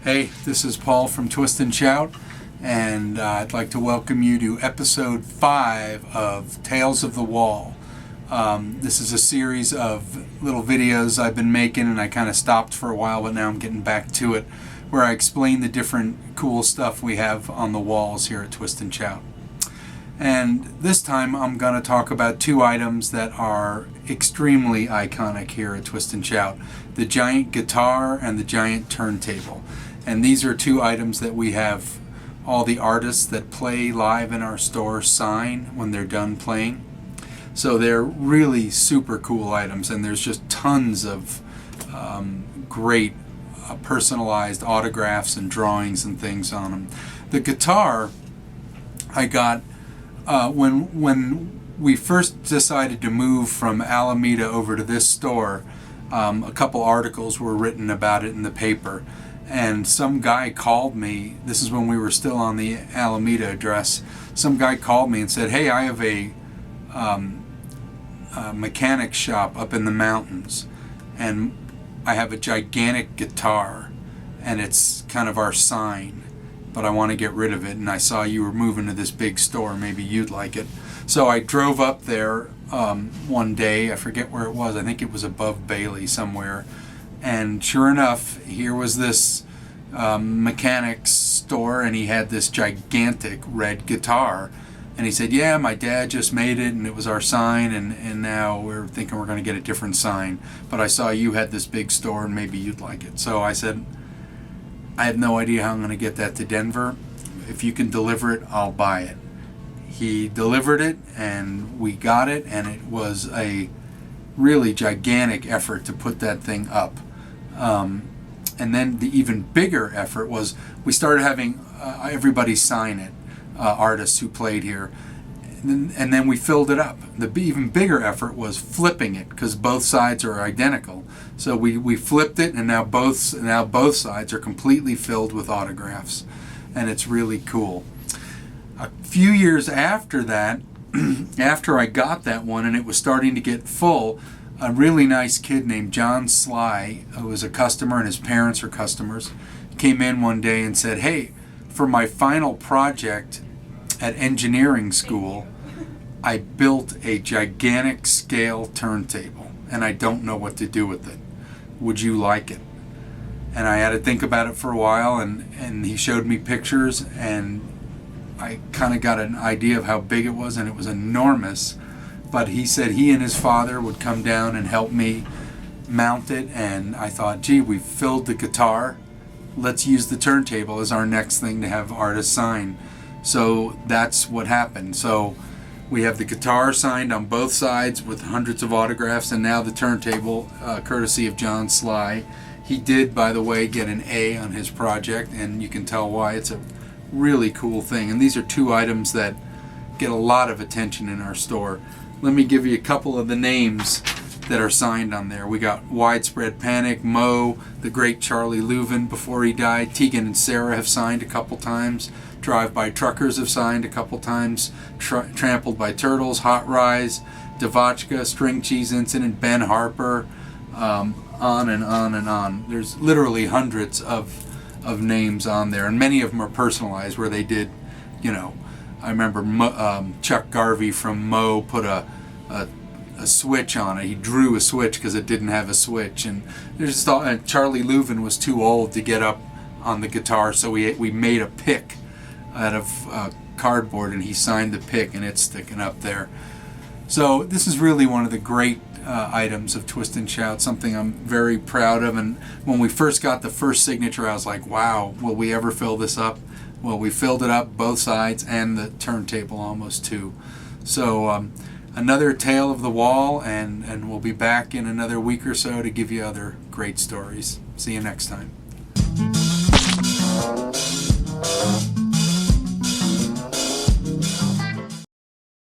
Hey, this is Paul from Twist and Shout, and I'd like to welcome you to episode 5 of Tales of the Wall. This is a series of little videos I've been making, and I kind of stopped for a while, but now I'm getting back to it, where I explain the different cool stuff we have on the walls here at Twist and Shout. And this time I'm going to talk about 2 items that are extremely iconic here at Twist and Shout: the giant guitar and the giant turntable. And these are 2 items that we have all the artists that play live in our store sign when they're done playing. So they're really super cool items, and there's just tons of great personalized autographs and drawings and things on them. The guitar I got when we first decided to move from Alameda over to this store. A couple articles were written about it in the paper, and some guy called me. This is when we were still on the Alameda address. Some guy called me and said, "Hey, I have a mechanic shop up in the mountains, and I have a gigantic guitar, and it's kind of our sign, but I want to get rid of it, and I saw you were moving to this big store. Maybe you'd like it." So I drove up there one day. I forget where it was. I think it was above Bailey somewhere. And sure enough, here was this mechanic's store, and he had this gigantic red guitar. And he said, "Yeah, my dad just made it, and it was our sign, and now we're thinking we're going to get a different sign. But I saw you had this big store, and maybe you'd like it." So I said, "I have no idea how I'm going to get that to Denver. If you can deliver it, I'll buy it." He delivered it, and we got it, and it was a really gigantic effort to put that thing up. And then the even bigger effort was we started having everybody sign it, artists who played here, and then we filled it up. The even bigger effort was flipping it, because both sides are identical. So we flipped it, and now both sides are completely filled with autographs, and it's really cool. A few years after that, after I got that one and it was starting to get full, a really nice kid named John Sly, who was a customer, and his parents are customers, came in one day and said, "Hey, for my final project at engineering school, I built a gigantic scale turntable, and I don't know what to do with it. Would you like it?" And I had to think about it for a while, and he showed me pictures, and I kind of got an idea of how big it was, and it was enormous. But he said he and his father would come down and help me mount it, and I thought, gee, we've filled the guitar. Let's use the turntable as our next thing to have artists sign. So that's what happened. So we have the guitar signed on both sides with hundreds of autographs, and now the turntable, courtesy of John Sly. He did, by the way, get an A on his project, and you can tell why. It's a really cool thing. And these are 2 items that get a lot of attention in our store. Let me give you a couple of the names that are signed on there. We got Widespread Panic, Mo, the great Charlie Louvin before he died. Tegan and Sarah have signed a couple times. Drive-By Truckers have signed a couple times. Trampled by Turtles, Hot Rise, Devotchka, String Cheese Incident, Ben Harper, on and on and on. There's literally hundreds of names on there, and many of them are personalized, where they did, I remember Chuck Garvey from Mo put a switch on it. He drew a switch because it didn't have a switch, and Charlie Louvin was too old to get up on the guitar, so we made a pick out of cardboard, and he signed the pick, and it's sticking up there. So this is really one of the great items of Twist and Shout, something I'm very proud of. And when we first got the first signature, I was like, wow, will we ever fill this up? Well, we filled it up, both sides, and the turntable almost too. So another Tale of the Wall, and we'll be back in another week or so to give you other great stories. See you next time.